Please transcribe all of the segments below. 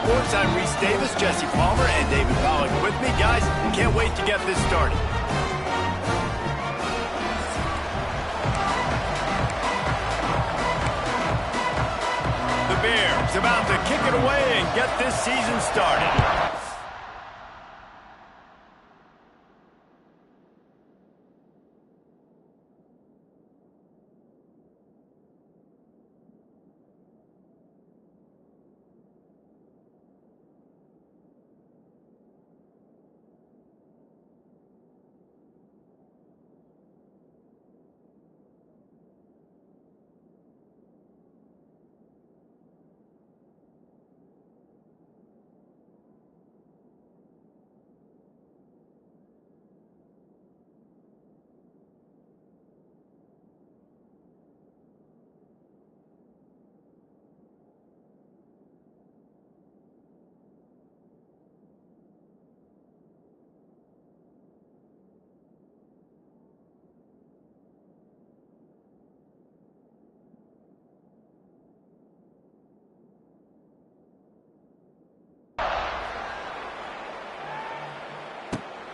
Sports. I'm Reese Davis, Jesse Palmer, and David Pollock with me. Guys, can't wait to get this started. The Bears about to kick it away and get this season started.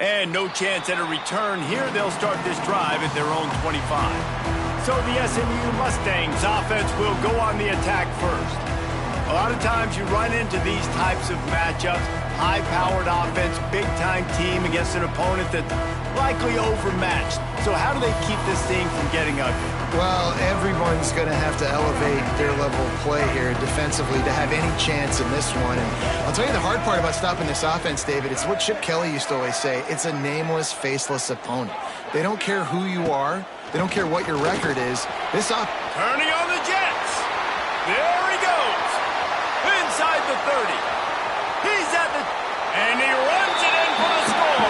And no chance at a return here. They'll start this drive at their own 25. So the SMU Mustangs offense will go on the attack first. A lot of times you run into these types of matchups, high-powered offense, big-time team against an opponent that's likely overmatched. So how do they keep this thing from getting ugly? Well, everyone's going to have to elevate their level of play here defensively to have any chance in this one. And I'll tell you the hard part about stopping this offense, David, it's what Chip Kelly used to always say. It's a nameless, faceless opponent. They don't care who you are. They don't care what your record is. Turning on the Jets. There he goes. Inside the 30. He's at the... And he runs it in for the score.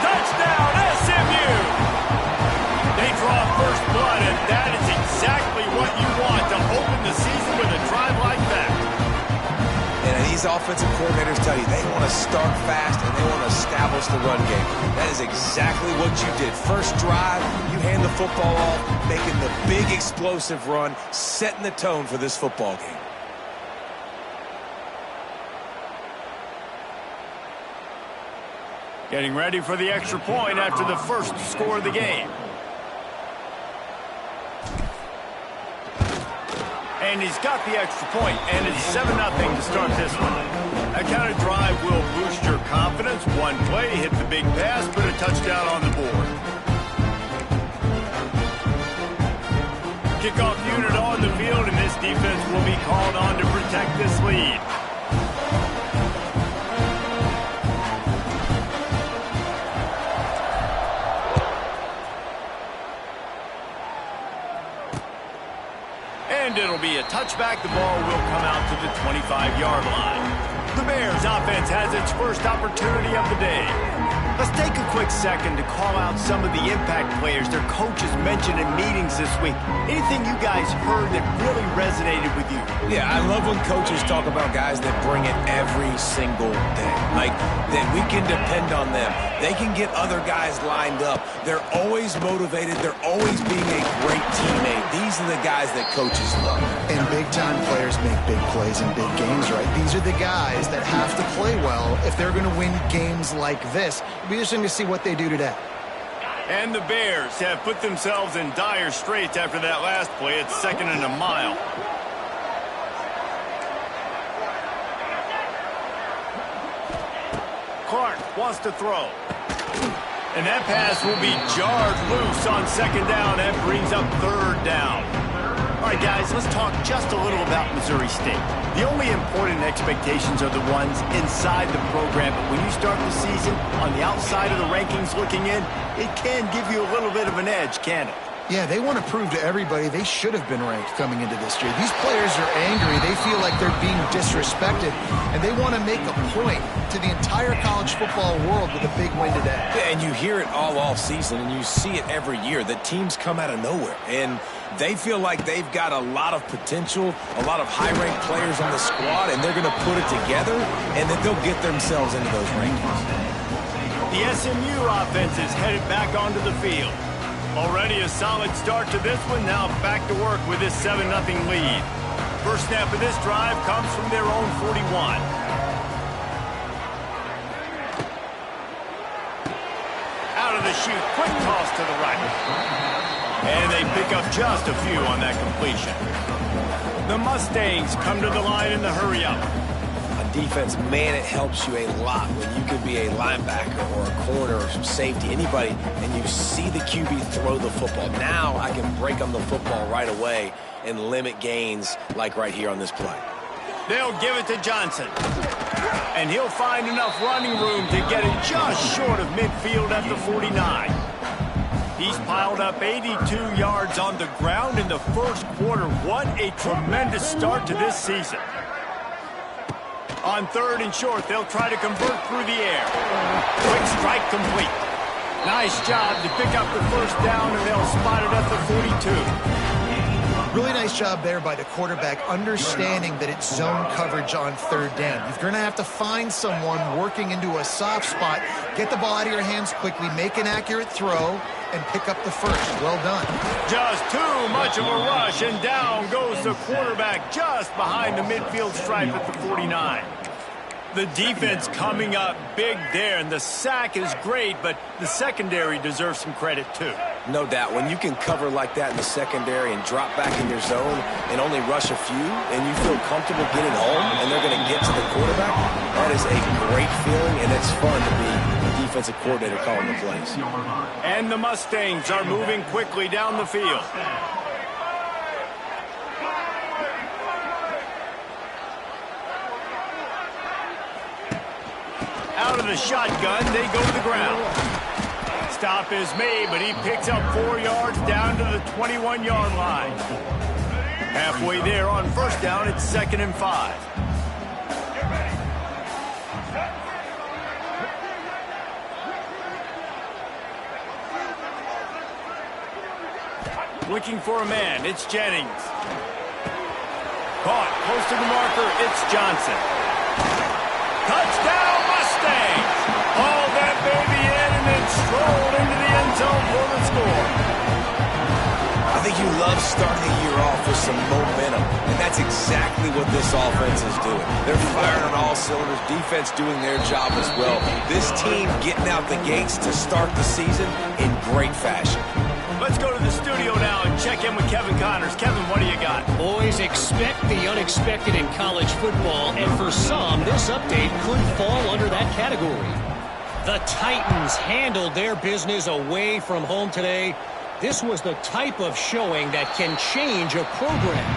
Touchdown, SMU. They draw first blood, and that is exactly what you want to open the season with a drive like that. And these offensive coordinators tell you they want to start fast and they want to establish the run game. That is exactly what you did. First drive, you hand the football off, making the big explosive run, setting the tone for this football game. Getting ready for the extra point after the first score of the game. And he's got the extra point, and it's 7-0 to start this one. That kind of drive will boost your confidence. One play, hit the big pass, put a touchdown on the board. Kickoff unit on the field, and this defense will be called on to protect this lead. And it'll be a touchback. The ball will come out to the 25-yard line. The Bears offense has its first opportunity of the day. Let's take a quick second to call out some of the impact players their coaches mentioned in meetings this week. Anything you guys heard that really resonated with you? Yeah, I love when coaches talk about guys that bring it every single day. Like, that we can depend on them. They can get other guys lined up. They're always motivated. They're always being a great teammate. These are the guys that coaches love. And big-time players make big plays in big games, right? These are the guys that have to play well if they're going to win games like this. It'll be interesting to see what they do today. And the Bears have put themselves in dire straits after that last play. It's 2nd and a mile. Clark wants to throw. And that pass will be jarred loose on 2nd down. That brings up 3rd down. All right, guys, let's talk just a little about Missouri State. The only important expectations are the ones inside the program, but when you start the season on the outside of the rankings looking in, it can give you a little bit of an edge, can it? Yeah, they want to prove to everybody they should have been ranked coming into this year. These players are angry. They feel like they're being disrespected, and they want to make a point to the entire college football world with a big win today. Yeah, and you hear it all off season, and you see it every year. The teams come out of nowhere, and they feel like they've got a lot of potential, a lot of high-ranked players on the squad, and they're going to put it together, and then they'll get themselves into those rankings. The SMU offense is headed back onto the field. Already a solid start to this one. Now back to work with this 7-0 lead. First snap of this drive comes from their own 41. to shoot. Quick toss to the right. And they pick up just a few on that completion. The Mustangs come to the line in the hurry-up. On defense, man, it helps you a lot when you can be a linebacker or a corner or some safety, anybody, and you see the QB throw the football. Now I can break on the football right away and limit gains like right here on this play. They'll give it to Johnson. And he'll find enough running room to get it just short of midfield at the 49. He's piled up 82 yards on the ground in the first quarter. What a tremendous start to this season. On 3rd and short, they'll try to convert through the air. Quick strike complete. Nice job to pick up the first down, and they'll spot it at the 42. Really nice job there by the quarterback, understanding that it's zone coverage on 3rd down. You're going to have to find someone working into a soft spot, get the ball out of your hands quickly, make an accurate throw, and pick up the first. Well done. Just too much of a rush, and down goes the quarterback just behind the midfield stripe at the 49. The defense coming up big there, and the sack is great, but the secondary deserves some credit too. No doubt. When you can cover like that in the secondary and drop back in your zone and only rush a few, and you feel comfortable getting home and they're going to get to the quarterback, that is a great feeling, and it's fun to be the defensive coordinator calling the plays. And the Mustangs are moving quickly down the field. Out of the shotgun, they go to the ground. Stop is made, but he picks up 4 yards down to the 21-yard line. Halfway there on 1st down, it's 2nd and 5. Looking for a man, it's Jennings. Caught, close to the marker, it's Johnson. Touchdown, Mustangs! Hauled that baby in and then strolled into the end zone for the score. I think you love starting the year off with some momentum, and that's exactly what this offense is doing. They're firing on all cylinders, defense doing their job as well. This team getting out the gates to start the season in great fashion. Let's go to the studio now and check in with Kevin Connors. Kevin, what do you got? Boys, expect the unexpected in college football, and for some, this update could fall under that category. The Titans handled their business away from home today. This was the type of showing that can change a program.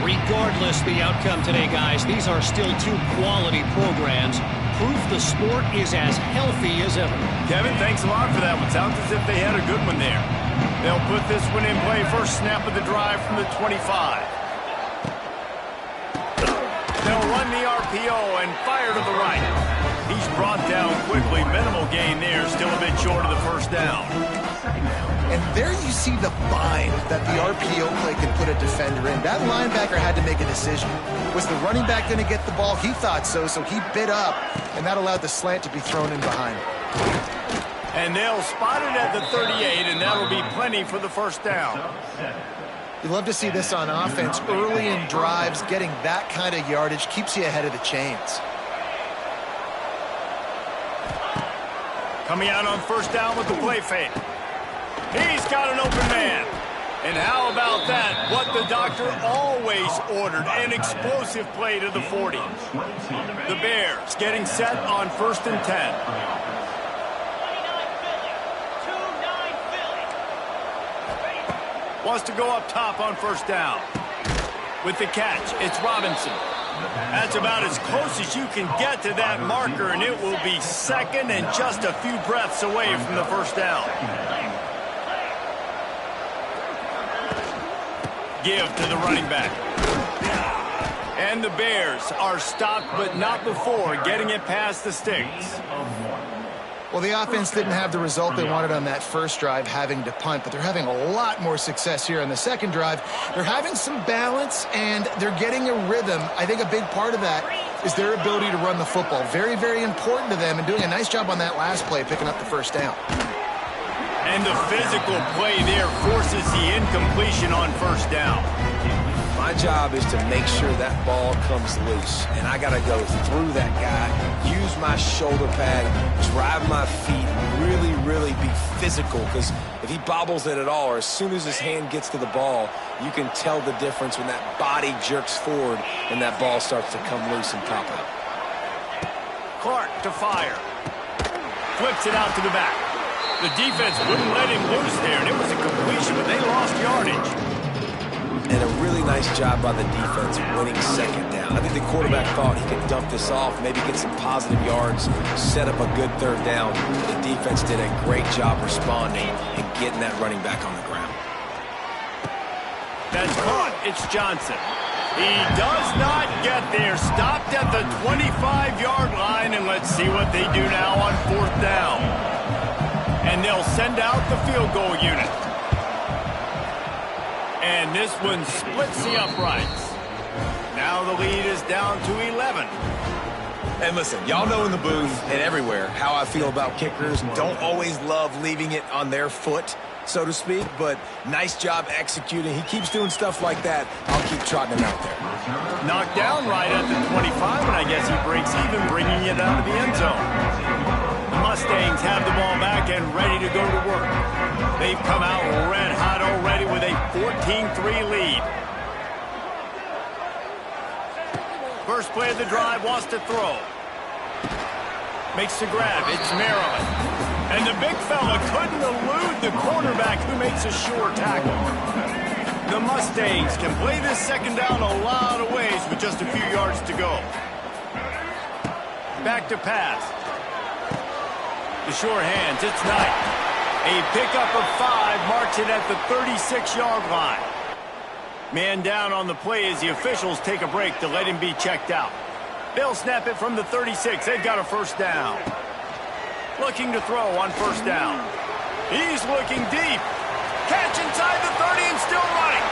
Regardless the outcome today, guys, these are still two quality programs. Proof the sport is as healthy as ever. Kevin, thanks a lot for that one. Sounds as if they had a good one there. They'll put this one in play. First snap of the drive from the 25. They'll run the RPO and fire to the right. He's brought down quickly. Minimal gain there. Still a bit short of the first down. And there you see the bind that the RPO play can put a defender in. That linebacker had to make a decision. Was the running back going to get the ball? He thought so, so he bit up, and that allowed the slant to be thrown in behind. And they'll spot it at the 38, and that'll be plenty for the first down. You love to see this on offense. Early in drives, getting that kind of yardage keeps you ahead of the chains. Coming out on first down with the play fake. He's got an open man. And how about that? What the doctor always ordered, an explosive play to the 40. The Bears getting set on 1st and 10. Wants to go up top on first down. With the catch, it's Robinson. That's about as close as you can get to that marker, and it will be 2nd and just a few breaths away from the first down. Give to the running back. And the Bears are stopped, but not before getting it past the sticks. Well, the offense didn't have the result they wanted on that first drive, having to punt, but they're having a lot more success here on the second drive. They're having some balance, and they're getting a rhythm. I think a big part of that is their ability to run the football. Very, very important to them, and doing a nice job on that last play, picking up the first down. And the physical play there forces the incompletion on first down. My job is to make sure that ball comes loose, and I got to go through that guy, use my shoulder pad, drive my feet, really be physical, because if he bobbles it at all, or as soon as his hand gets to the ball, you can tell the difference when that body jerks forward and that ball starts to come loose and pop out. Clark to fire. Flips it out to the back. The defense wouldn't let him loose there, and it was a completion, but they lost yardage. And a really nice job by the defense winning second down. I think the quarterback thought he could dump this off, maybe get some positive yards, set up a good third down. The defense did a great job responding and getting that running back on the ground. That's caught. It's Johnson. He does not get there. Stopped at the 25-yard line, and let's see what they do now on fourth down. And they'll send out the field goal unit. And this one splits the uprights. Now the lead is down to 11. And listen, y'all know in the booth and everywhere how I feel about kickers. Don't always love leaving it on their foot, so to speak, but nice job executing. He keeps doing stuff like that. I'll keep trotting him out there. Knocked down right at the 25, and I guess he breaks even, bringing it out of the end zone. The Mustangs have the ball back and ready to go to work. They've come out red hot already with a 14-3 lead. First play of the drive, wants to throw. Makes the grab. It's Maryland. And the big fella couldn't elude the quarterback, who makes a sure tackle. The Mustangs can play this second down a lot of ways with just a few yards to go. Back to pass. The short hands, it's Knight. A pickup of 5 marks it at the 36-yard line. Man down on the play as the officials take a break to let him be checked out. They'll snap it from the 36. They've got a first down. Looking to throw on first down. He's looking deep. Catch inside the 30 and still running.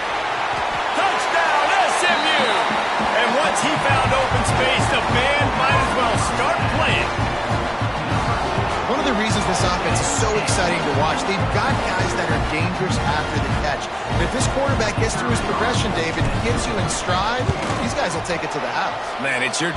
Touchdown, SMU! And once he found open space, the band might as well start playing. One of the reasons this offense is so exciting to watch, they've got guys that are dangerous after the catch. And if this quarterback gets through his progression, David, gives you in stride, these guys will take it to the house. Man, it's your...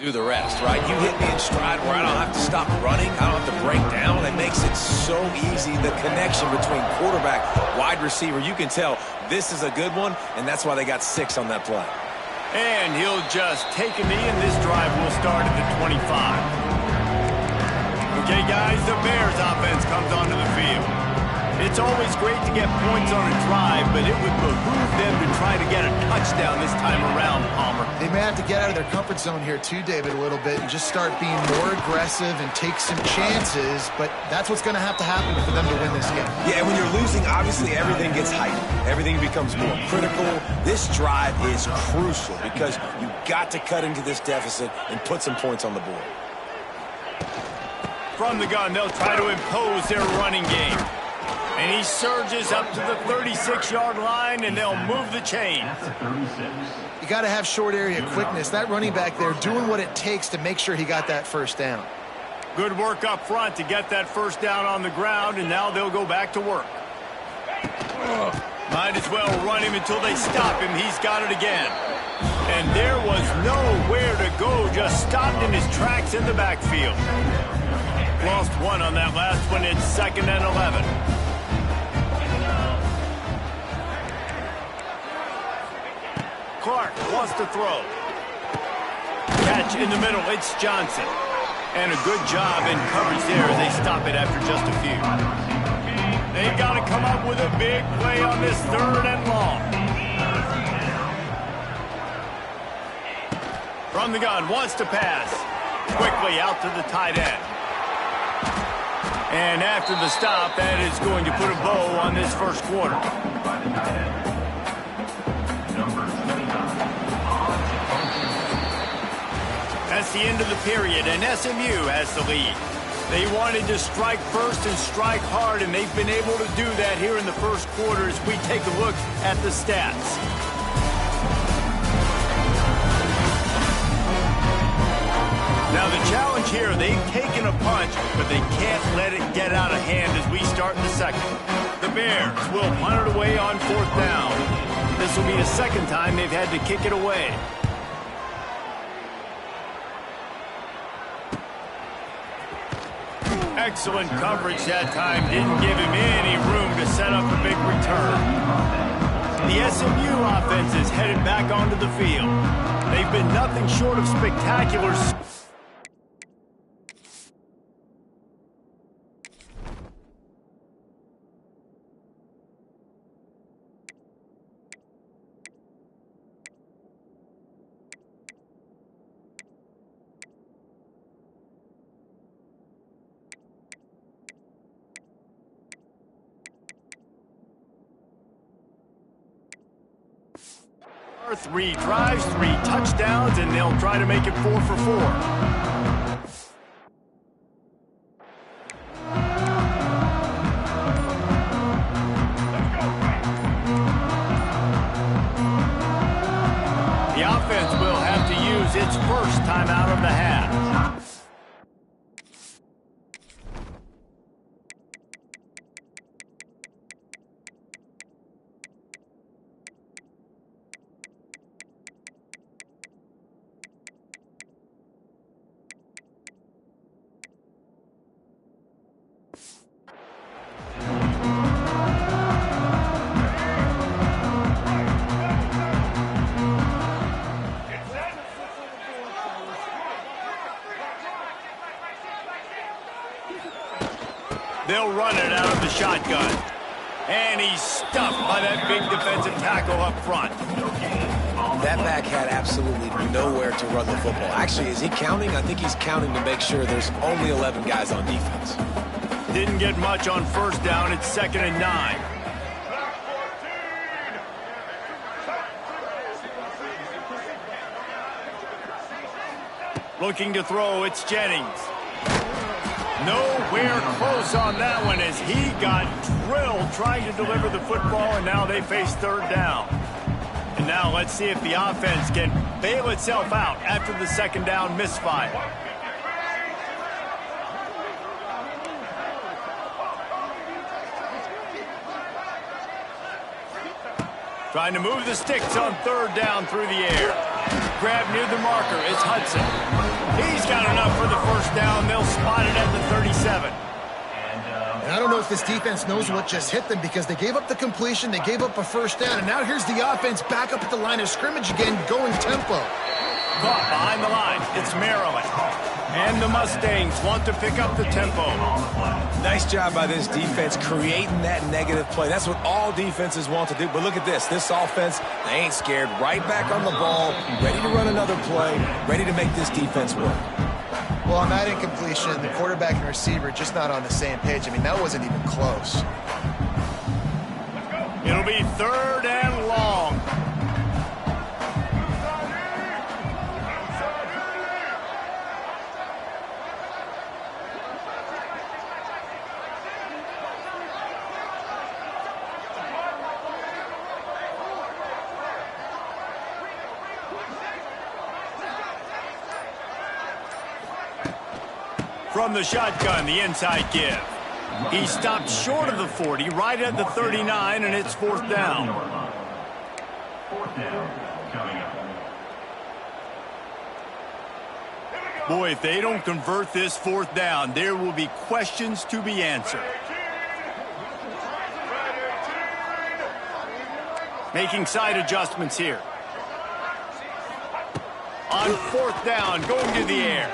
do the rest, right? You hit me in stride where I don't have to stop running. I don't have to break down. It makes it so easy. The connection between quarterback, wide receiver, you can tell this is a good one, and that's why they got 6 on that play. And he'll just take a knee, and this drive will start at the 25. Okay, guys, the Bears offense comes onto the field. It's always great to get points on a drive, but it would behoove them to try to get a touchdown this time around, Palmer. They may have to get out of their comfort zone here too, David, a little bit, and just start being more aggressive and take some chances, but that's what's going to happen for them to win this game. Yeah, and when you're losing, obviously everything gets heightened. Everything becomes more critical. This drive is crucial because you got to cut into this deficit and put some points on the board. From the gun, they'll try to impose their running game. And he surges up to the 36-yard line, and they'll move the chains. You got to have short area quickness. That running back there doing what it takes to make sure he got that first down. Good work up front to get that first down on the ground, and now they'll go back to work. Might as well run him until they stop him. He's got it again. And there was nowhere to go, just stopped in his tracks in the backfield. Lost 1 on that last one. It's 2nd and 11. Clark wants to throw. Catch in the middle. It's Johnson. And a good job in coverage there as they stop it after just a few. They've got to come up with a big play on this 3rd and long. From the gun, wants to pass. Quickly out to the tight end. And after the stop, that is going to put a bow on this first quarter. That's the end of the period, and SMU has the lead. They wanted to strike first and strike hard, and they've been able to do that here in the first quarter as we take a look at the stats. Now the challenge here, they've taken a punch, but they can't let it get out of hand as we start in the second. The Bears will punt it away on 4th down. This will be the second time they've had to kick it away. Excellent coverage that time. Didn't give him any room to set up a big return. The SMU offense is headed back onto the field. They've been nothing short of spectacular. Three drives, 3 touchdowns, and they'll try to make it 4 for 4. The offense will have to use its first timeout of the half. They'll run it out of the shotgun. And he's stuffed by that big defensive tackle up front. That back had absolutely nowhere to run the football. Actually, is he counting? I think he's counting to make sure there's only 11 guys on defense. Didn't get much on 1st down. It's 2nd and 9. Looking to throw, it's Jennings. Nowhere close on that one as he got drilled trying to deliver the football, and now they face 3rd down. And now let's see if the offense can bail itself out after the 2nd down misfire. Trying to move the sticks on 3rd down through the air. Grab near the marker is Hudson. He's got enough for the 1st down. They'll spot it at the 37. And I don't know if this defense knows what just hit them because they gave up the completion, they gave up a 1st down, and now here's the offense back up at the line of scrimmage again, going tempo. Caught behind the line. It's Maryland. And the Mustangs want to pick up the tempo. Nice job by this defense creating that negative play. That's what all defenses want to do. But look at this. This offense, they ain't scared. Right back on the ball, ready to run another play, ready to make this defense work. Well, on that incompletion, the quarterback and receiver just not on the same page. I mean, that wasn't even close. It'll be 3rd and long. From the shotgun, the inside give. He stopped short of the 40, right at the 39, and it's 4th down. 4th down coming up. Boy, if they don't convert this 4th down, there will be questions to be answered. Making side adjustments here. On 4th down, going to the air.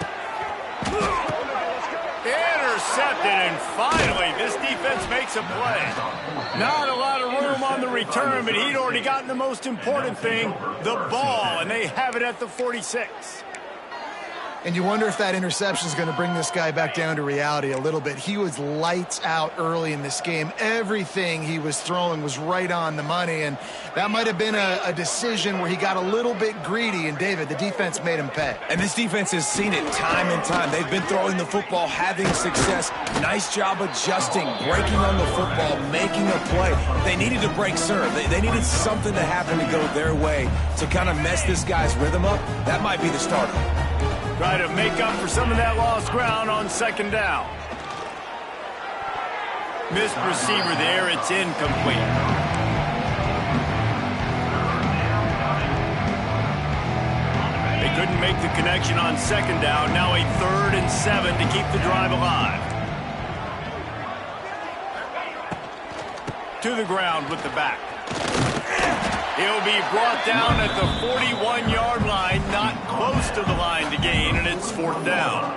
Intercepted, and finally, this defense makes a play. Not a lot of room on the return, but he'd already gotten the most important thing, the ball, and they have it at the 46. And you wonder if that interception is going to bring this guy back down to reality a little bit. He was lights out early in this game. Everything he was throwing was right on the money, and that might have been a decision where he got a little bit greedy, and David, the defense made him pay. And this defense has seen it time and time. They've been throwing the football, having success. Nice job adjusting, breaking on the football, making a play. They needed to break serve. They needed something to happen to go their way to kind of mess this guy's rhythm up. That might be the starter. Try to make up for some of that lost ground on second down. Missed receiver there. It's incomplete. They couldn't make the connection on second down. Now a 3rd and 7 to keep the drive alive. To the ground with the back. He'll be brought down at the 41-yard line, not close to the line to gain, and it's 4th down.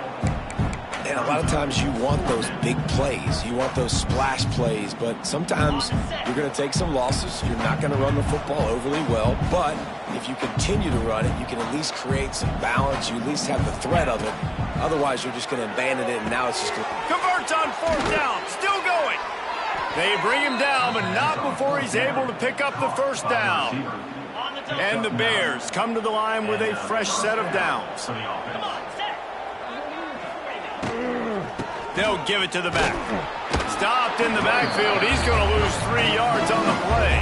And a lot of times you want those big plays. You want those splash plays, but sometimes you're going to take some losses. You're not going to run the football overly well, but if you continue to run it, you can at least create some balance. You at least have the threat of it. Otherwise, you're just going to abandon it, and now it's just going to... Converts on 4th down, still going. They bring him down, but not before he's able to pick up the 1st down. And the Bears come to the line with a fresh set of downs. They'll give it to the back. Stopped in the backfield. He's going to lose 3 yards on the play.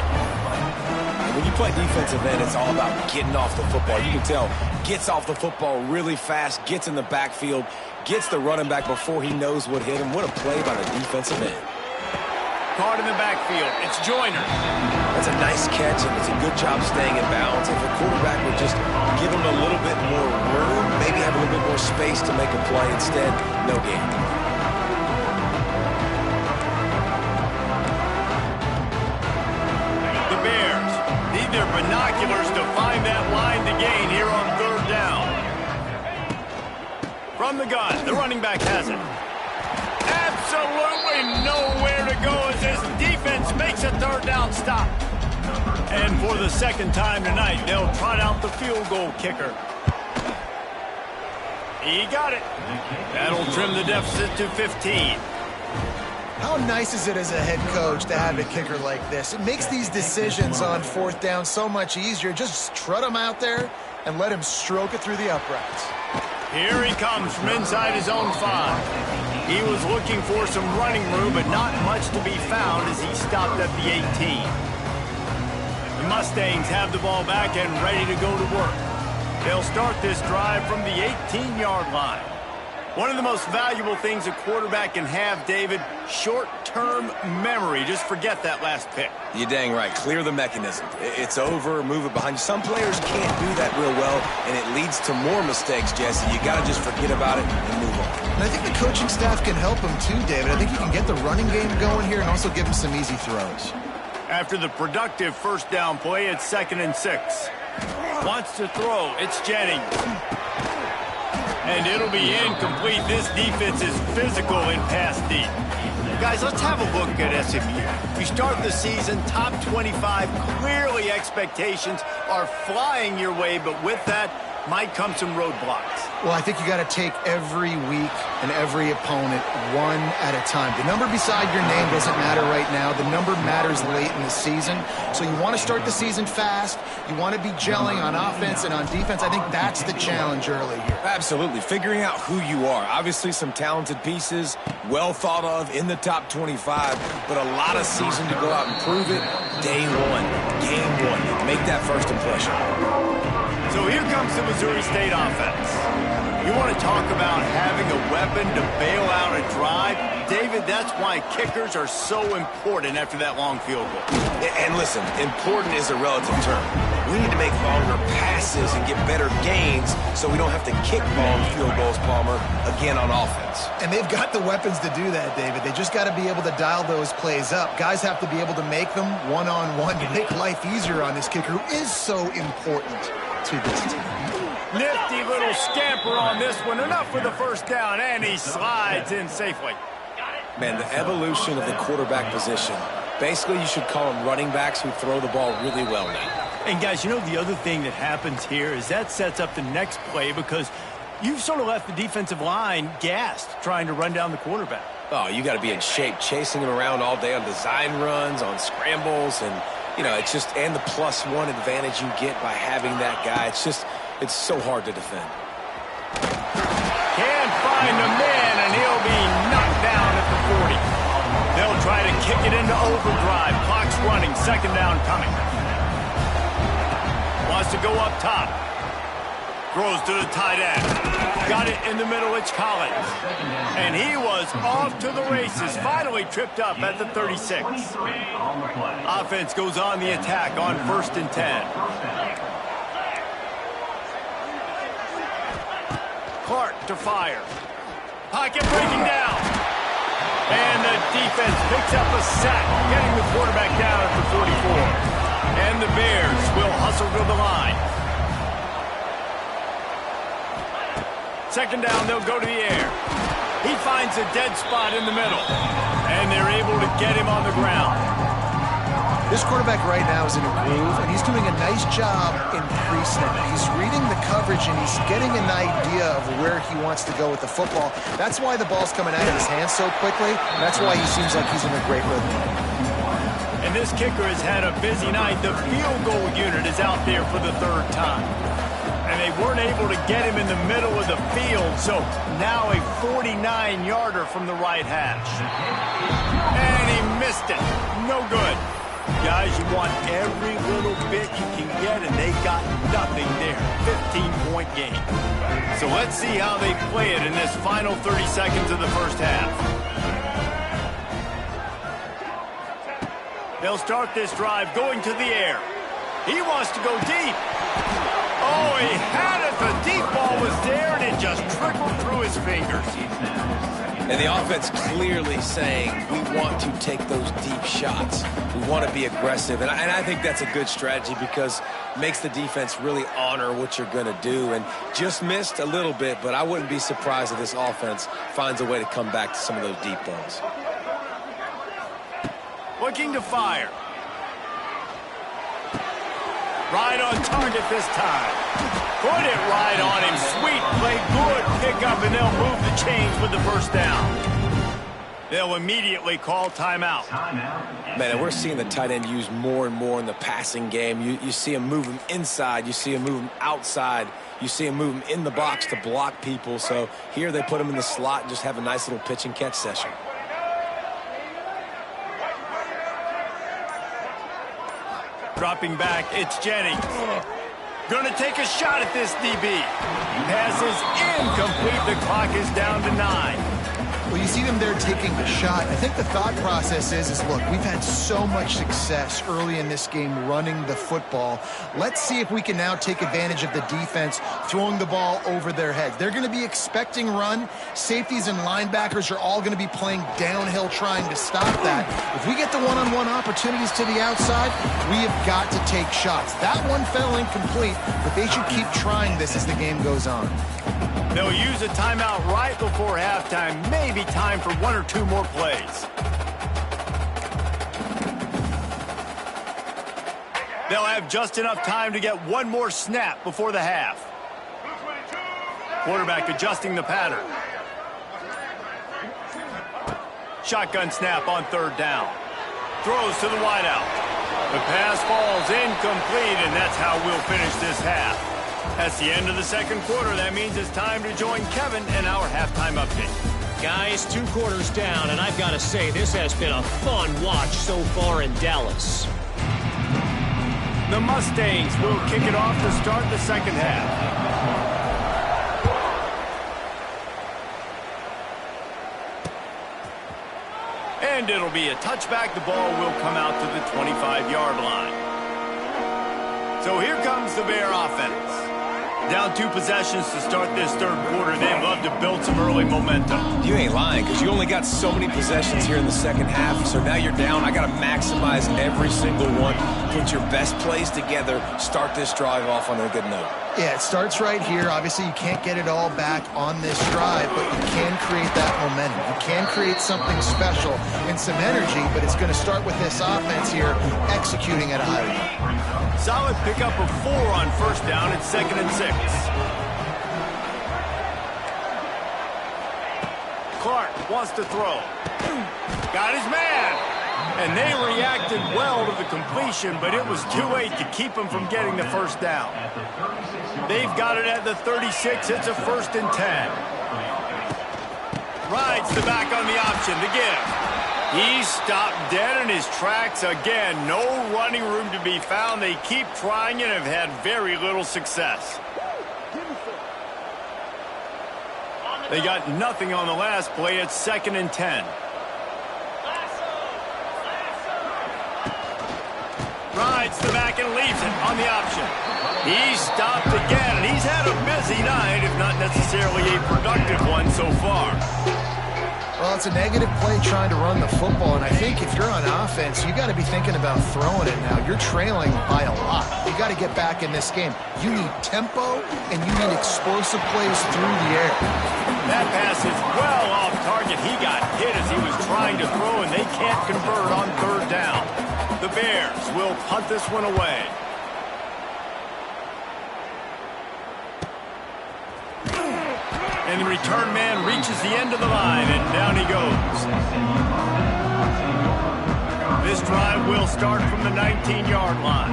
When you play defensive end, it's all about getting off the football. You can tell, gets off the football really fast, gets in the backfield, gets the running back before he knows what hit him. What a play by the defensive end. Caught in the backfield. It's Joyner. That's a nice catch, and it's a good job staying in bounds. If a quarterback would just give him a little bit more room, maybe have a little bit more space to make a play, instead, no gain. The Bears need their binoculars to find that line to gain here on 3rd down. From the gun, the running back has it. Absolutely nowhere to go as this defense makes a 3rd down stop. And for the 2nd time tonight, they'll trot out the field goal kicker. He got it. That'll trim the deficit to 15. How nice is it as a head coach to have a kicker like this? It makes these decisions on 4th down so much easier. Just trot him out there and let him stroke it through the uprights. Here he comes from inside his own 5. He was looking for some running room, but not much to be found as he stopped at the 18. The Mustangs have the ball back and ready to go to work. They'll start this drive from the 18-yard line. One of the most valuable things a quarterback can have, David, short-term memory. Just forget that last pick. You're dang right. Clear the mechanism. It's over. Move it behind you. Some players can't do that real well, and it leads to more mistakes, Jesse. You got to just forget about it and move on. And I think the coaching staff can help him too, David. I think you can get the running game going here and also give him some easy throws. After the productive 1st down play, it's 2nd and 6. Wants to throw. It's Jennings. And it'll be incomplete. This defense is physical in pass deep. Guys, let's have a look at SMU. You start the season top 25. Clearly expectations are flying your way, but with that might come some roadblocks. Well, I think you got to take every week and every opponent one at a time. The number beside your name doesn't matter right now. The number matters late in the season. So you want to start the season fast. You want to be gelling on offense and on defense. I think that's the challenge early here. Absolutely. Figuring out who you are. Obviously some talented pieces, well thought of in the top 25, but a lot of season to go out and prove it. Day one, game one. Make that first impression. So here comes the Missouri State offense. You want to talk about having a weapon to bail out a drive? David, that's why kickers are so important after that long field goal. And listen, important is a relative term. We need to make longer passes and get better gains so we don't have to kick long field goals, Palmer, again on offense. And they've got the weapons to do that, David. They just got to be able to dial those plays up. Guys have to be able to make them one-on-one to make life easier on this kicker who is so important to this team. Nifty little scamper on this one. Enough for the 1st down, and he slides in safely. Man, the evolution of the quarterback position. Basically, you should call them running backs who throw the ball really well now. And, guys, you know the other thing that happens here is that sets up the next play because You've sort of left the defensive line gassed trying to run down the quarterback. Oh, you got to be in shape, chasing him around all day on design runs, on scrambles, and, you know, it's just, and the +1 advantage you get by having that guy. It's just, it's so hard to defend. Can't find the man, and he'll be knocked down at the 40. They'll try to kick it into overdrive. Clock's running, second down coming. Wants to go up top. Throws to the tight end. Got it in the middle, it's Collins. And he was off to the races, finally tripped up at the 36. Offense goes on the attack on 1st and 10. Clark to fire. Pocket breaking down. And the defense picks up a sack, getting the quarterback down at the 44. And the Bears will hustle to the line. Second down, they'll go to the air. He finds a dead spot in the middle. And they're able to get him on the ground. This quarterback right now is in a groove, and he's doing a nice job in pre-snap. He's reading the coverage, and he's getting an idea of where he wants to go with the football. That's why the ball's coming out of his hands so quickly. And that's why he seems like he's in a great rhythm. And this kicker has had a busy night. The field goal unit is out there for the 3rd time. And they weren't able to get him in the middle of the field, so now a 49-yarder from the right hash. And he missed it. No good. Guys, you want every little bit you can get, and they got nothing there. 15-point game. So let's see how they play it in this final 30 seconds of the first half. They'll start this drive going to the air. He wants to go deep. Oh, he had it. The deep ball was there, and it just trickled through his fingers. And the offense clearly saying, we want to take those deep shots. We want to be aggressive. And I think that's a good strategy because it makes the defense really honor what you're going to do. And just missed a little bit, but I wouldn't be surprised if this offense finds a way to come back to some of those deep balls. Looking to fire. Right on target this time. Put it right on him. Sweet play, good pickup, and they'll move the chains with the first down. They'll immediately call timeout. Man, and we're seeing the tight end used more and more in the passing game. You see him move him inside. You see him move him outside. You see him move him in the box to block people. So here they put him in the slot and just have a nice little pitch and catch session. Dropping back, it's Jennings. Gonna take a shot at this DB. Pass is incomplete. The clock is down to 9. Well, you see them there taking the shot. I think the thought process is look, we've had so much success early in this game running the football. Let's see if we can now take advantage of the defense throwing the ball over their heads. They're going to be expecting run. Safeties and linebackers are all going to be playing downhill trying to stop that. If we get the one-on-one opportunities to the outside, we have got to take shots. That one fell incomplete, but they should keep trying this as the game goes on. They'll use a timeout right before halftime. Maybe time for 1 or 2 more plays. They'll have just enough time to get one more snap before the half. Quarterback adjusting the pattern. Shotgun snap on 3rd down. Throws to the wideout. The pass falls incomplete, and that's how we'll finish this half. That's the end of the second quarter. That means it's time to join Kevin in our halftime update. Guys, 2 quarters down, and I've got to say, this has been a fun watch so far in Dallas. The Mustangs will kick it off to start the second half. And it'll be a touchback. The ball will come out to the 25-yard line. So here comes the Bear offense. Down 2 possessions to start this third quarter. They'd love to build some early momentum. You ain't lying, because you only got so many possessions here in the second half. So now you're down. I got to maximize every single one. Put your best plays together. Start this drive off on a good note. Yeah, it starts right here. Obviously, you can't get it all back on this drive, but you can create that momentum. You can create something special and some energy, but it's going to start with this offense here executing at a high level. Solid pickup of 4 on first down. It's 2nd and 6. Clark wants to throw. Got his man. And they reacted well to the completion, but it was too late to keep him from getting the first down. They've got it at the 36. It's a 1st and 10. Rides the back on the option to give. He's stopped dead in his tracks again. No running room to be found. They keep trying and have had very little success. They got nothing on the last play. It's 2nd and 10. Rides the back and leaves it on the option. He's stopped again, and he's had a busy night, if not necessarily a productive one so far. Well, it's a negative play trying to run the football, and I think if you're on offense, you got to be thinking about throwing it now. You're trailing by a lot. You got to get back in this game. You need tempo, and you need explosive plays through the air. That pass is well off target. He got hit as he was trying to throw, and they can't convert on 3rd down. The Bears will punt this one away. And the return man reaches the end of the line, and down he goes. This drive will start from the 19-yard line.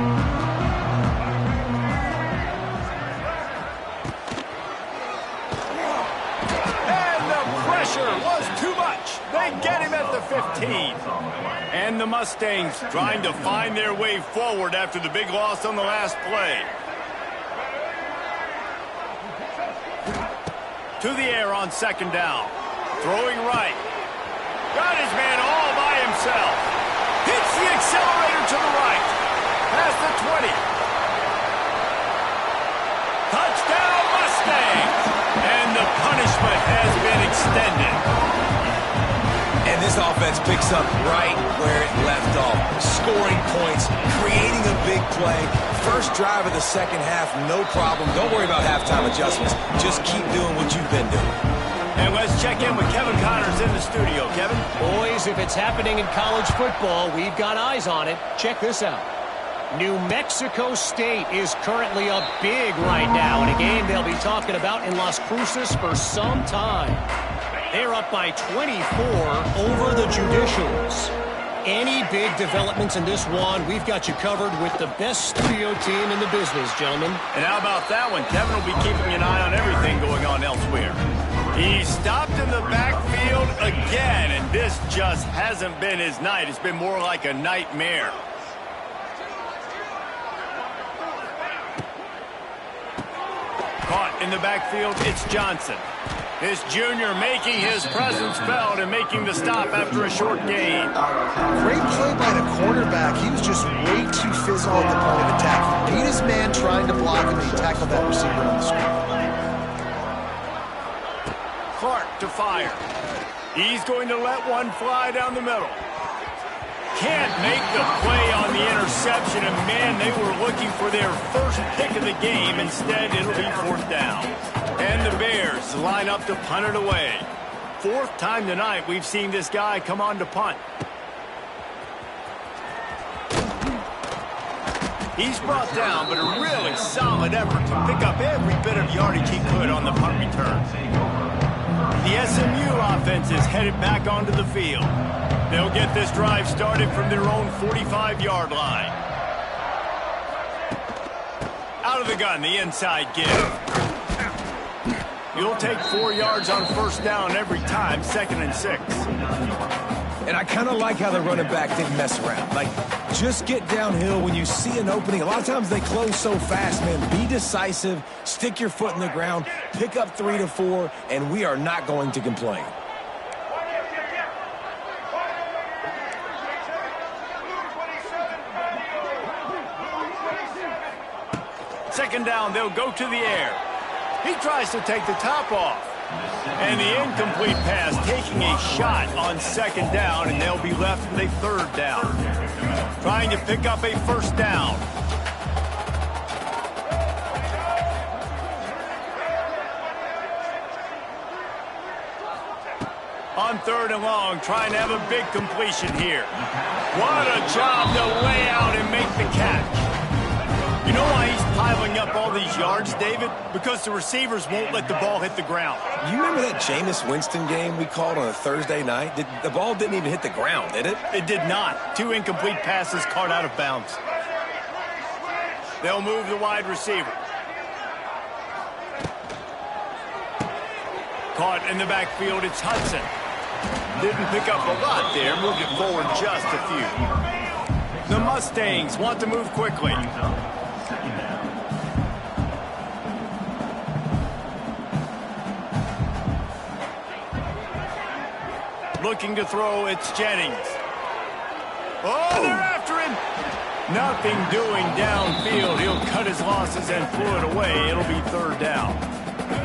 And the pressure was too much. They get him at the 15. And the Mustangs trying to find their way forward after the big loss on the last play. To the air on 2nd down. Throwing right. Got his man all by himself. Hits the accelerator to the right. Past the 20. Touchdown Mustangs. And the punishment has been extended. And this offense picks up right where it left off. Scoring points, creating a big play. First drive of the 2nd half, no problem. Don't worry about halftime adjustments. Just keep doing what you've been doing. And let's check in with Kevin Connors in the studio. Kevin? Boys, if it's happening in college football, we've got eyes on it. Check this out. New Mexico State is currently up big right now in a game they'll be talking about in Las Cruces for some time. They're up by 24 over the Judicials. Any big developments in this one, we've got you covered with the best studio team in the business, gentlemen. And how about that one? Kevin will be keeping an eye on everything going on elsewhere. He stopped in the backfield again, and this just hasn't been his night. It's been more like a nightmare. Caught in the backfield, it's Johnson. This junior making his presence felt and making the stop after a short gain. Great play by the cornerback. He was just way too physical at the point of attack. He beat his man trying to block him, and he tackled that receiver on the screen. Clark to fire. He's going to let one fly down the middle. Can't make the play on the interception, and man, they were looking for their first pick of the game. Instead, it'll be 4th down. And the Bears line up to punt it away. 4th time tonight we've seen this guy come on to punt. He's brought down, but a really solid effort to pick up every bit of yardage he could on the punt return. The SMU offense is headed back onto the field. They'll get this drive started from their own 45-yard line. Out of the gun, the inside give. You'll take 4 yards on 1st down every time, 2nd and 6. And I kind of like how the running back didn't mess around. Like, just get downhill when you see an opening. A lot of times they close so fast, man. Be decisive, stick your foot in the ground, pick up 3 to 4, and we are not going to complain. Second down, they'll go to the air. He tries to take the top off. And the incomplete pass taking a shot on 2nd down, and they'll be left with a 3rd down. Trying to pick up a 1st down. On 3rd and long, trying to have a big completion here. What a job to lay out and make the catch. You know why he's piling up all these yards, David? Because the receivers won't let the ball hit the ground. You remember that Jameis Winston game we called on a Thursday night? The ball didn't even hit the ground, did it? It did not. 2 incomplete passes caught out of bounds. They'll move the wide receiver. Caught in the backfield, it's Hudson. Didn't pick up a lot there, moved it forward just a few. The Mustangs want to move quickly. Looking to throw, it's Jennings. Oh, they're after him. Nothing doing downfield. He'll cut his losses and pull it away. It'll be 3rd down.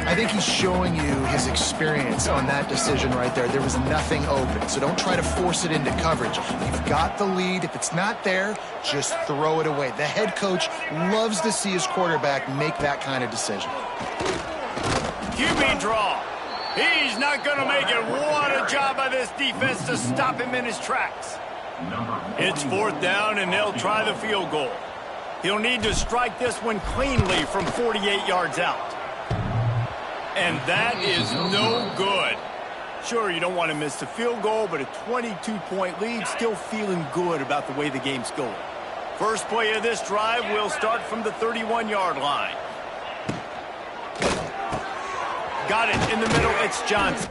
I think he's showing you his experience on that decision right there. There was nothing open, so don't try to force it into coverage. You've got the lead. If it's not there, just throw it away. The head coach loves to see his quarterback make that kind of decision. QB draw. He's not going to make it. What a job by this defense to stop him in his tracks. It's 4th down, and they'll try the field goal. He'll need to strike this one cleanly from 48 yards out. And that is no good. Sure, you don't want to miss the field goal, but a 22-point lead, still feeling good about the way the game's going. First play of this drive will start from the 31-yard line. Got it in the middle, it's Johnson.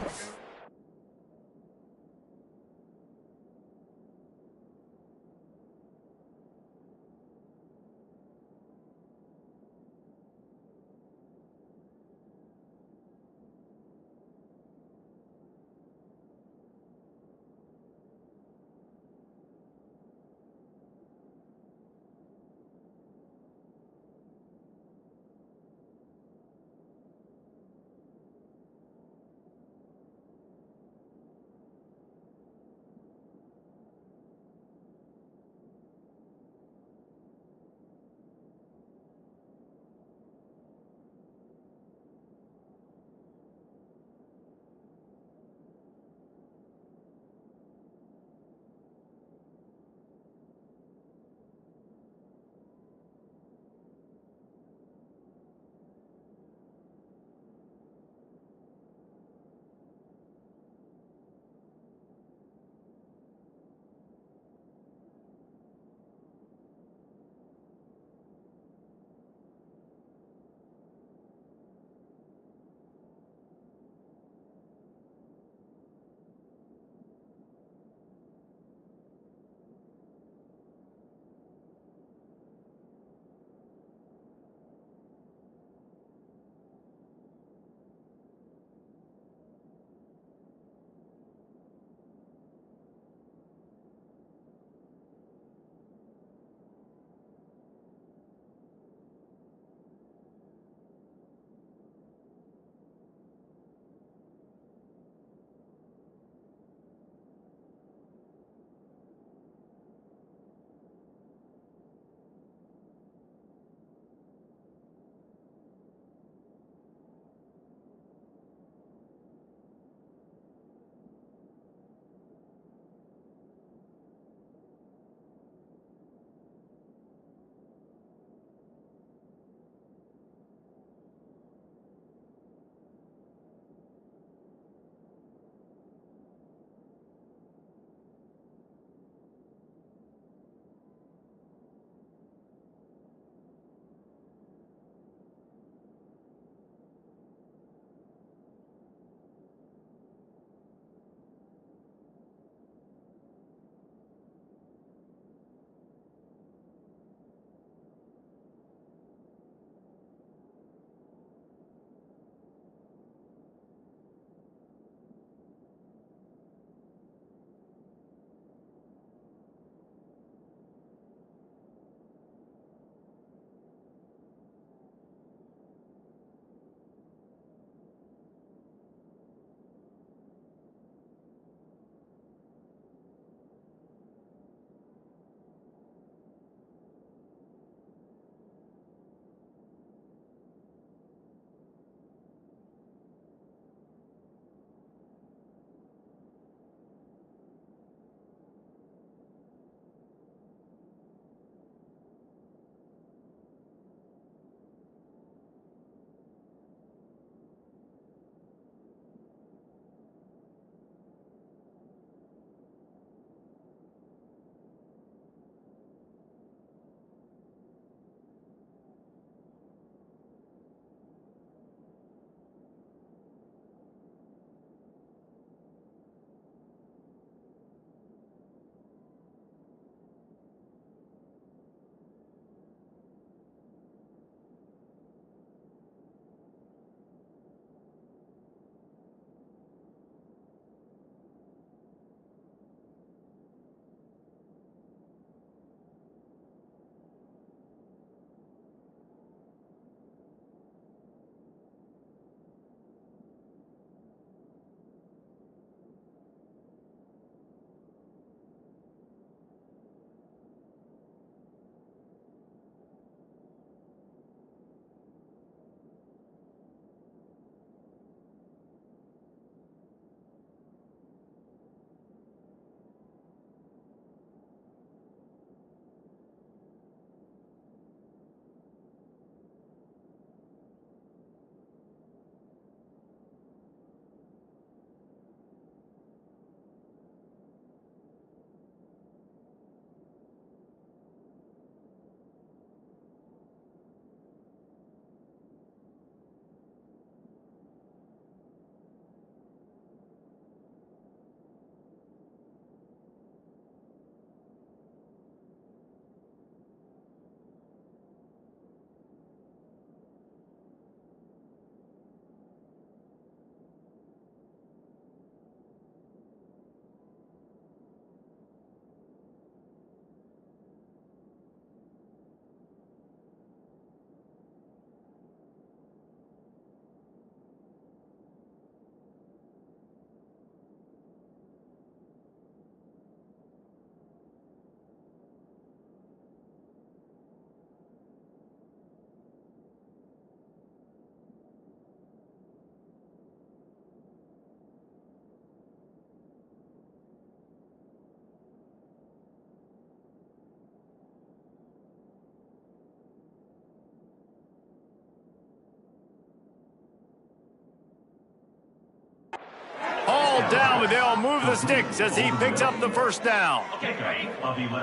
down, but they'll move the sticks as he picks up the first down.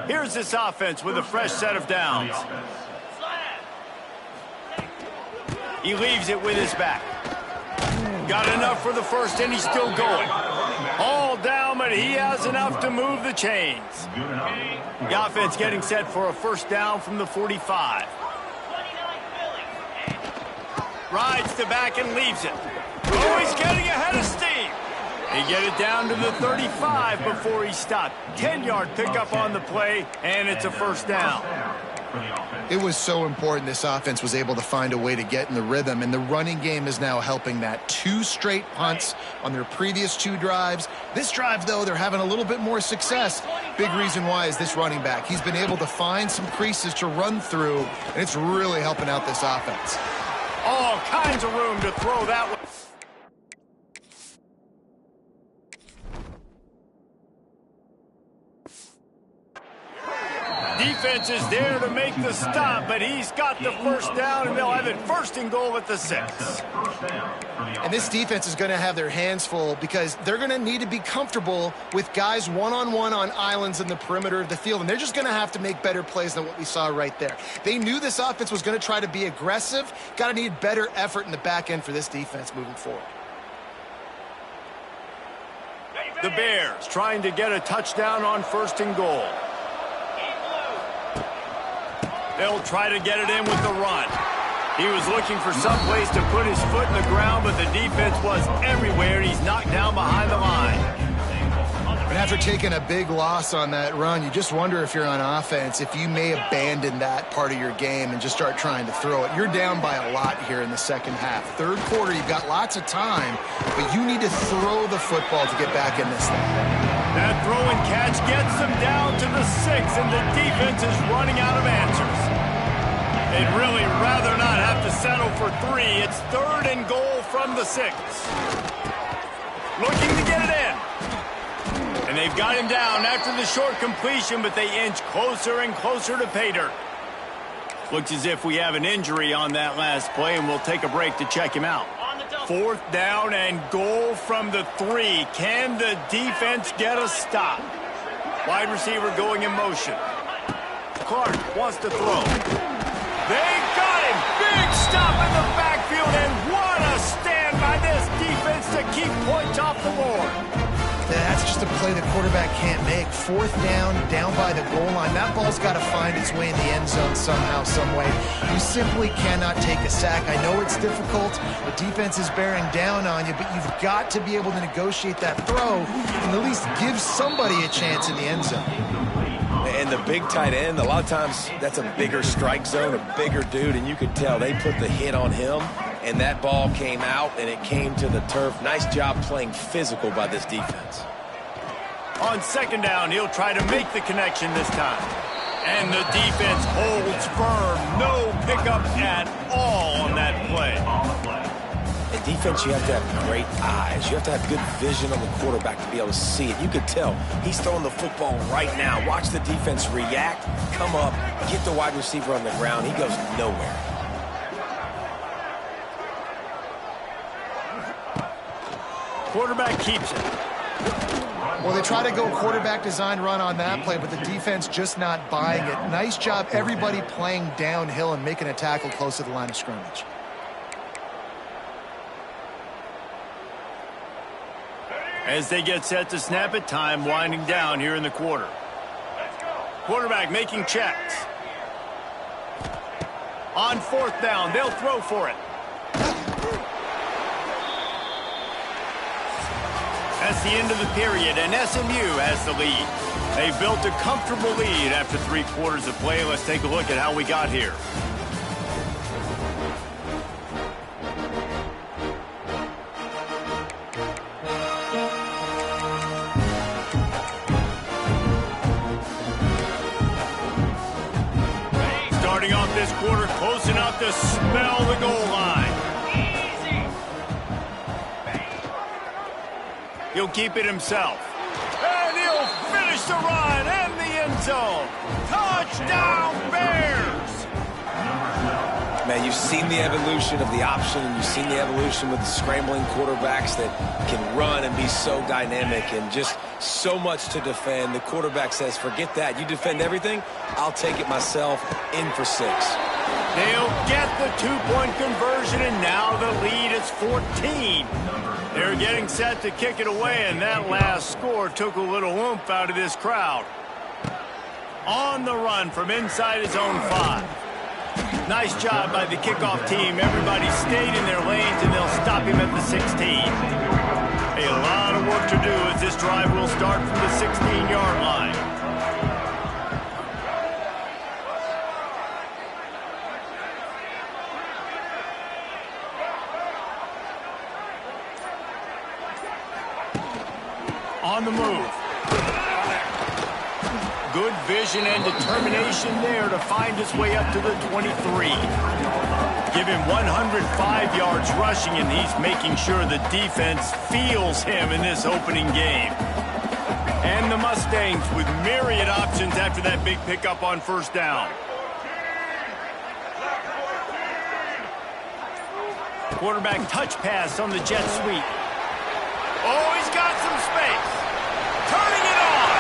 Here's this offense with a fresh set of downs. He leaves it with his back. Got enough for the first, and he's still going. All down, but he has enough to move the chains. The offense getting set for a first down from the 45. Rides the back and leaves it. Oh, he's getting ahead of steam. He get it down to the 35 before he stopped. 10-yard pickup on the play, and it's a first down. It was so important this offense was able to find a way to get in the rhythm, and the running game is now helping that. 2 straight punts on their previous 2 drives. This drive, though, they're having a little bit more success. Big reason why is this running back. He's been able to find some creases to run through, and it's really helping out this offense. All kinds of room to throw that one. Defense is there to make the stop, but he's got the first down, and they'll have it first and goal at the 6. And this defense is going to have their hands full because they're going to need to be comfortable with guys one-on-one on islands in the perimeter of the field, and they're just going to have to make better plays than what we saw right there. They knew this offense was going to try to be aggressive. Got to need better effort in the back end for this defense moving forward. The Bears trying to get a touchdown on first and goal. They'll try to get it in with the run. He was looking for some place to put his foot in the ground, but the defense was everywhere, and he's knocked down behind the line. And after taking a big loss on that run, you just wonder if you're on offense, if you may abandon that part of your game and just start trying to throw it. You're down by a lot here in the second half. Third quarter, you've got lots of time, but you need to throw the football to get back in this thing. That throw and catch gets them down to the 6, and the defense is running out of answers. They'd really rather not have to settle for 3. It's third and goal from the 6. Looking to get it in. And they've got him down after the short completion, but they inch closer and closer to pay dirt. Looks as if we have an injury on that last play, and we'll take a break to check him out. 4th down and goal from the 3. Can the defense get a stop? Wide receiver going in motion. Clark wants to throw. They got him. Big stop in the backfield, and what a stand by this defense to keep points off the board. That's just a play the quarterback can't make. 4th down by the goal line. That ball's got to find its way in the end zone somehow, some way. You simply cannot take a sack. I know it's difficult. The defense is bearing down on you, but you've got to be able to negotiate that throw and at least give somebody a chance in the end zone. And the big tight end, a lot of times that's a bigger strike zone, a bigger dude, and you could tell they put the hit on him, and that ball came out, and it came to the turf. Nice job playing physical by this defense. On 2nd down, he'll try to make the connection this time. And the defense holds firm. No pickup at all on that play. In defense, you have to have great eyes. You have to have good vision on the quarterback to be able to see it. You could tell he's throwing the football right now. Watch the defense react, come up, get the wide receiver on the ground. He goes nowhere. Quarterback keeps it. Well, they try to go quarterback design run on that play, but the defense just not buying it. Nice job, everybody playing downhill and making a tackle close to the line of scrimmage. As they get set to snap it, time winding down here in the quarter. Quarterback making checks. On 4th down, they'll throw for it. That's the end of the period, and SMU has the lead. They've built a comfortable lead after 3 quarters of play. Let's take a look at how we got here. Starting off this quarter, close enough to smell the goal line. He'll keep it himself. And he'll finish the run and the end zone. Touchdown, Bears! Man, you've seen the evolution of the option, and you've seen the evolution with the scrambling quarterbacks that can run and be so dynamic and just so much to defend. The quarterback says, forget that. You defend everything, I'll take it myself. In for 6. They'll get the 2-point conversion, and now the lead is 14. They're getting set to kick it away, and that last score took a little oomph out of this crowd. On the run from inside his own 5. Nice job by the kickoff team. Everybody stayed in their lanes, and they'll stop him at the 16. A lot of work to do as this drive will start from the 16-yard line. On the move. Good vision and determination there to find his way up to the 23. Give him 105 yards rushing, and he's making sure the defense feels him in this opening game. And the Mustangs with myriad options after that big pickup on first down. Quarterback touch pass on the jet sweep. Oh, he's got some space. Turning it on.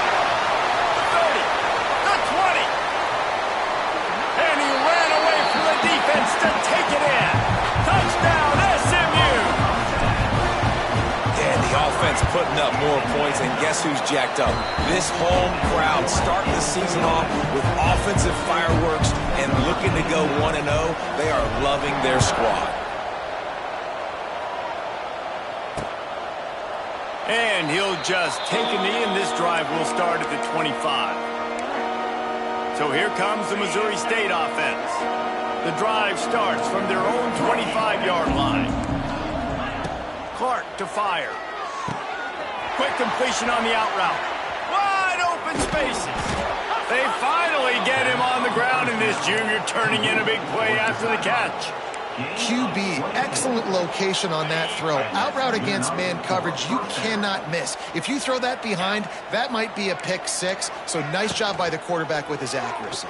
The 30. The 20. And he ran away from the defense to take it in. Touchdown, SMU. And the offense putting up more points, and guess who's jacked up? This home crowd starting the season off with offensive fireworks and looking to go 1-0. They are loving their squad. And he'll just take a knee, and this drive will start at the 25. So here comes the Missouri State offense. The drive starts from their own 25-yard line. Clark to fire. Quick completion on the out route. Wide open spaces. They finally get him on the ground, and this junior turning in a big play after the catch. QB, excellent location on that throw. Out route against man coverage, you cannot miss. If you throw that behind, that might be a pick 6. So nice job by the quarterback with his accuracy.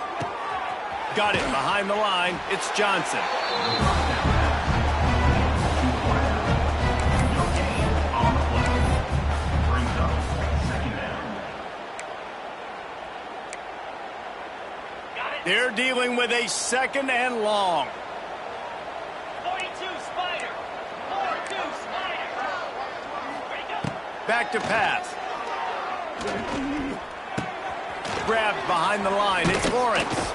Got it behind the line. It's Johnson. They're dealing with a 2nd and long. Back to pass. Grabbed behind the line. It's Lawrence.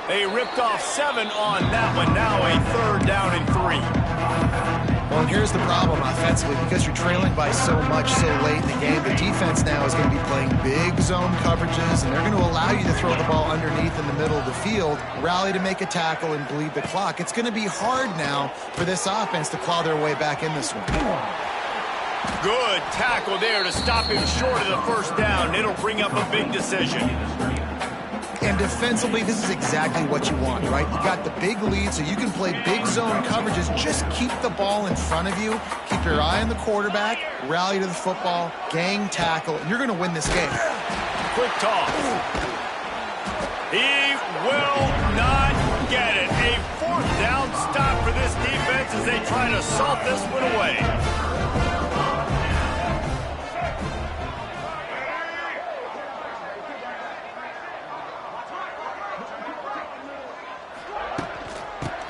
They ripped off 7 on that one. Now a 3rd down and 3. Well, and here's the problem offensively. Because you're trailing by so much so late in the game, the defense now is going to be playing big zone coverages, and they're going to allow you to throw the ball underneath in the middle of the field, rally to make a tackle, and bleed the clock. It's going to be hard now for this offense to claw their way back in this one. Good tackle there to stop him short of the first down. It'll bring up a big decision. And defensively, this is exactly what you want, right? You got the big lead, so you can play big zone coverages. Just keep the ball in front of you. Keep your eye on the quarterback. Rally to the football. Gang tackle. And you're going to win this game. Quick toss. He will not get it. A 4th down stop for this defense as they try to salt this one away.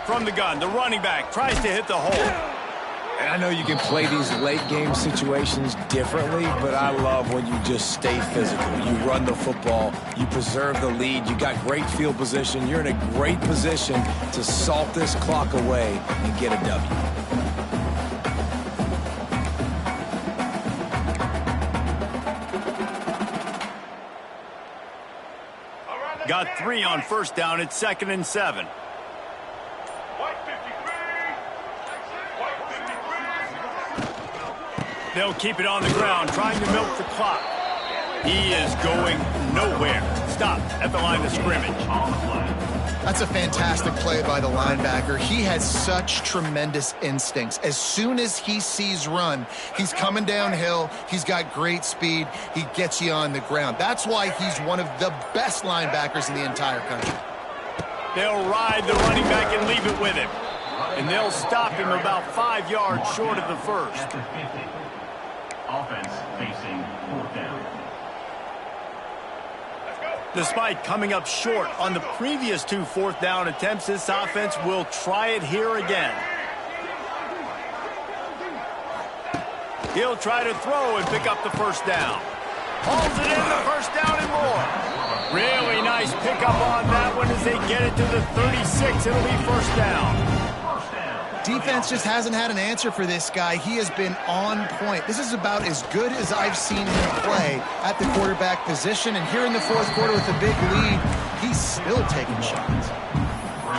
From the gun, the running back tries to hit the hole. And I know you can play these late game situations differently, but I love when you just stay physical. You run the football, you preserve the lead, you got great field position, you're in a great position to salt this clock away and get a W. Got 3 on first down. It's 2nd and 7. They'll keep it on the ground, trying to milk the clock. He is going nowhere. Stop at the line of scrimmage. That's a fantastic play by the linebacker. He has such tremendous instincts. As soon as he sees run, he's coming downhill. He's got great speed. He gets you on the ground. That's why he's one of the best linebackers in the entire country. They'll ride the running back and leave it with him. And they'll stop him about 5 yards short of the first. Offense facing 4th down. Despite coming up short on the previous 2 4th down attempts, this offense will try it here again. He'll try to throw and pick up the first down. Hauls it in, the first down and more. Really nice pickup on that one as they get it to the 36. It'll be first down. Defense just hasn't had an answer for this guy. He has been on point. This is about as good as I've seen him play at the quarterback position. And here in the 4th quarter with a big lead, he's still taking shots.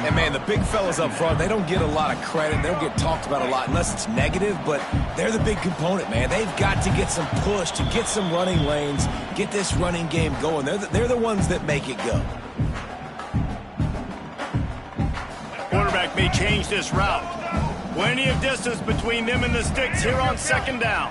And, man, the big fellas up front, they don't get a lot of credit. They don't get talked about a lot unless it's negative, but they're the big component, man. They've got to get some push, to get some running lanes, get this running game going. They're the ones that make it go. Quarterback may change this route. Plenty of distance between them and the sticks here on 2nd down.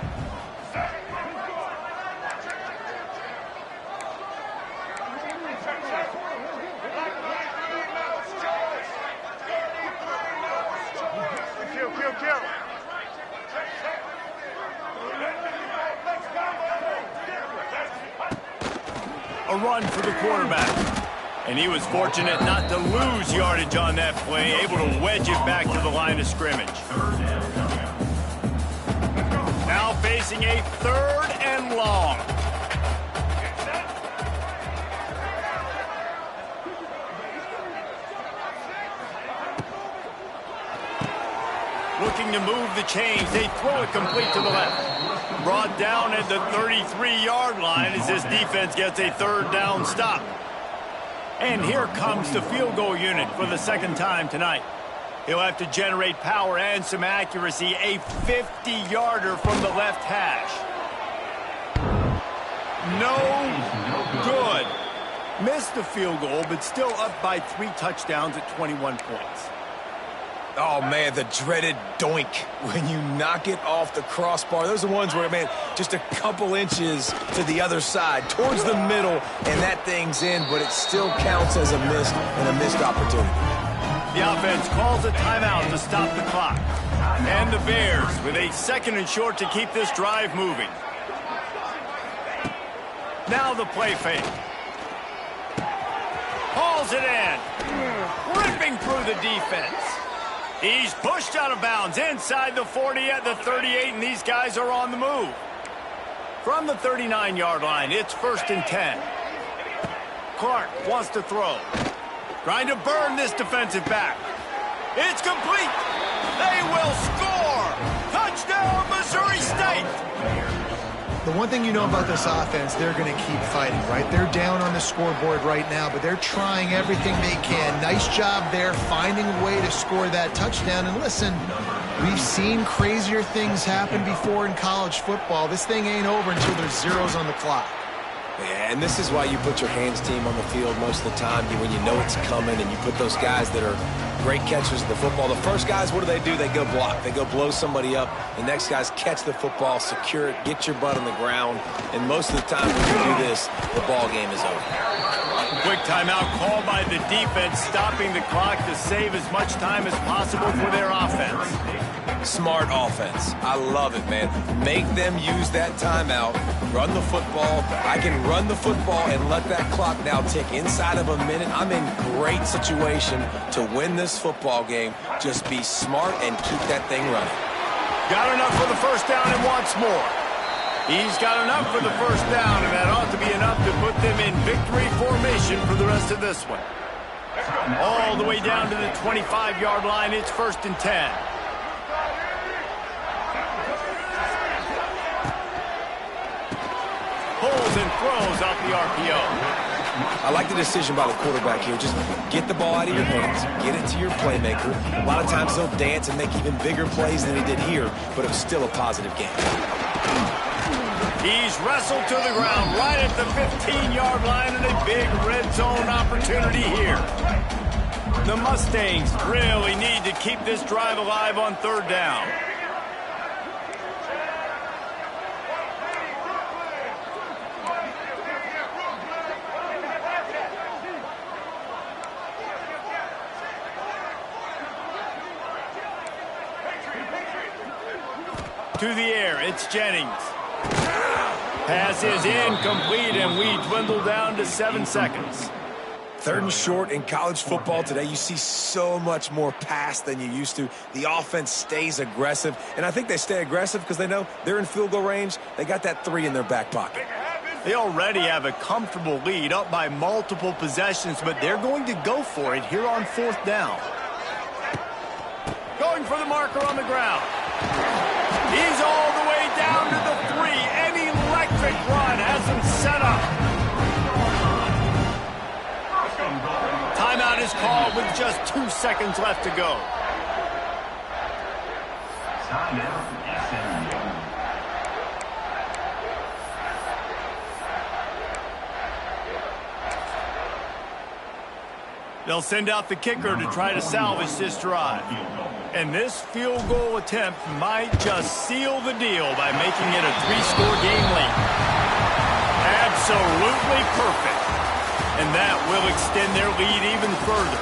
A run for the quarterback. And he was fortunate not to lose yardage on that play, able to wedge it back to the line of scrimmage. Now facing a 3rd and long. Looking to move the chains. They throw it complete to the left. Brought down at the 33-yard line as this defense gets a 3rd down stop. And here comes the field goal unit for the 2nd time tonight. He'll have to generate power and some accuracy. A 50-yarder from the left hash. No good. Missed the field goal, but still up by 3 touchdowns at 21 points. Oh, man, the dreaded doink when you knock it off the crossbar. Those are the ones where, man, just a couple inches to the other side, towards the middle, and that thing's in, but it still counts as a missed opportunity. The offense calls a timeout to stop the clock. And the Bears with a 2nd and short to keep this drive moving. Now the play fake. Hauls it in. Ripping through the defense. He's pushed out of bounds inside the 40 at the 38, and these guys are on the move. From the 39-yard line, it's 1st and 10. Clark wants to throw. Trying to burn this defensive back. It's complete. They will score. Touchdown, Missouri State. The one thing you know about this offense, they're going to keep fighting, right? They're down on the scoreboard right now, but they're trying everything they can. Nice job there, finding a way to score that touchdown. And listen, we've seen crazier things happen before in college football. This thing ain't over until there's zeros on the clock. Yeah, and this is why you put your hands team on the field most of the time when you know it's coming, and you put those guys that are great catchers of the football. The first guys, what do? They go block. They go blow somebody up. The next guys catch the football, secure it, get your butt on the ground. And most of the time when you do this, the ball game is over. Quick timeout called by the defense, stopping the clock to save as much time as possible for their offense. Smart offense. I love it, man. Make them use that timeout. Run the football. I can run the football and let that clock now tick inside of a minute. I'm in great situation to win this football game. Just be smart and keep that thing running. Got enough for the first down and wants more. He's got enough for the first down, and that ought to be enough to put them in victory formation for the rest of this one. All the way down to the 25-yard line. It's 1st and 10. Pulls and throws off the RPO. I like the decision by the quarterback here. Just get the ball out of your hands, get it to your playmaker. A lot of times he'll dance and make even bigger plays than he did here, but it was still a positive game. He's wrestled to the ground right at the 15-yard line, and a big red zone opportunity here. The Mustangs really need to keep this drive alive on 3rd down. To the air, it's Jennings. Pass is incomplete, and we dwindle down to 7 seconds. 3rd and short in college football today. You see so much more pass than you used to. The offense stays aggressive, and I think they stay aggressive because they know they're in field goal range. They got that 3 in their back pocket. They already have a comfortable lead, up by multiple possessions, but they're going to go for it here on 4th down. Going for the marker on the ground. He's all the way down to the 3. An electric run has him set up. Timeout is called with just 2 seconds left to go. Timeout, SMU. They'll send out the kicker to try to salvage this drive. And this field goal attempt might just seal the deal by making it a 3-score game lead. Absolutely perfect. And that will extend their lead even further.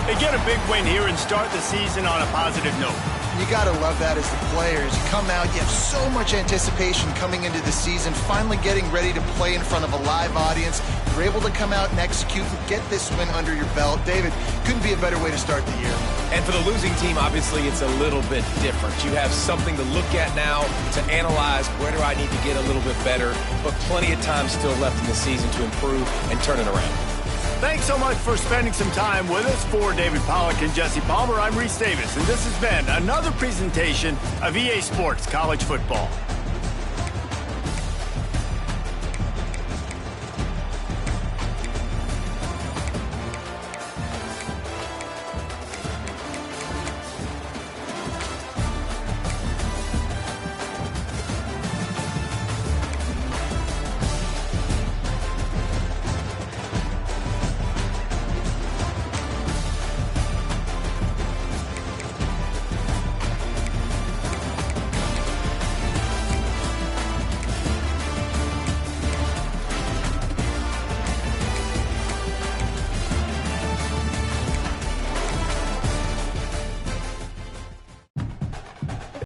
They get a big win here and start the season on a positive note. You got to love that as the players. You come out, you have so much anticipation coming into the season, finally getting ready to play in front of a live audience. You're able to come out and execute and get this win under your belt. David, couldn't be a better way to start the year. And for the losing team, obviously, it's a little bit different. You have something to look at now to analyze where do I need to get a little bit better, but plenty of time still left in the season to improve and turn it around. Thanks so much for spending some time with us. For David Pollack and Jesse Palmer, I'm Reese Davis, and this has been another presentation of EA Sports College Football.